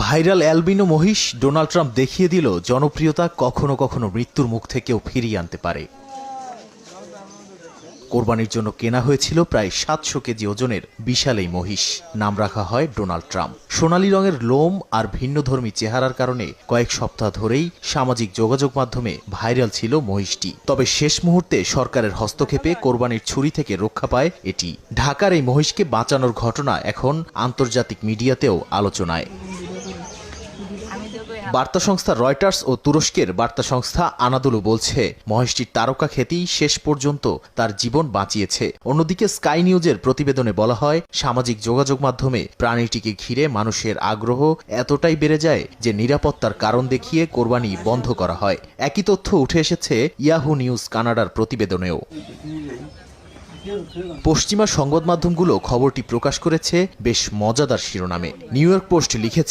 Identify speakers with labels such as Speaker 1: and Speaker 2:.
Speaker 1: Viral albino মহিষ Donald Trump দেখিয়ে দিল জনপ্রিয়তা কখনো কখনো মৃত্যুর মুখ থেকেও ফিরিয়ে আনতে পারে। কোরবানির জন্য কেনা হয়েছিল প্রায় ৭০০ কেজি ওজনের বিশাল এই মহিষ। নাম রাখা হয় ডোনাল্ড ট্রাম্প। সোনালী রঙের লোম আর ভিন্নধর্মী চেহারার কারণে কয়েক সপ্তাহ ধরেই সামাজিক যোগাযোগ মাধ্যমে ভাইরাল ছিল মহিষটি। তবে শেষ মুহূর্তে সরকারের হস্তক্ষেপে কোরবানির ছুরি থেকে রক্ষা পায় এটি। ঢাকার এই মহিষকে বাঁচানোর ঘটনা এখন আন্তর্জাতিক মিডিয়াতেও আলোচনায়। বার্তা সংস্থা রয়টার্স ও তুরস্কের বার্তা সংস্থা আনাদোলু বলছে, মহেশটির তারকা খ্যাতি শেষ পর্যন্ত তার জীবন বাঁচিয়েছে। অন্যদিকে স্কাই নিউজের প্রতিবেদনে বলা হয়, সামাজিক যোগাযোগ মাধ্যমে প্রাণীটিকে ঘিরে মানুষের আগ্রহ এতটাই বেড়ে যায় যে নিরাপত্তার কারণ দেখিয়ে কোরবানি বন্ধ করা হয়। একই তথ্য উঠে এসেছে ইয়াহু নিউজ কানাডার প্রতিবেদনেও। পশ্চিমা সংবাদ মাধ্যমগুলো খবরটি প্রকাশ করেছে বেশ মজাদার শিরোনামে। নিউ ইয়র্ক পোস্ট লিখেছে,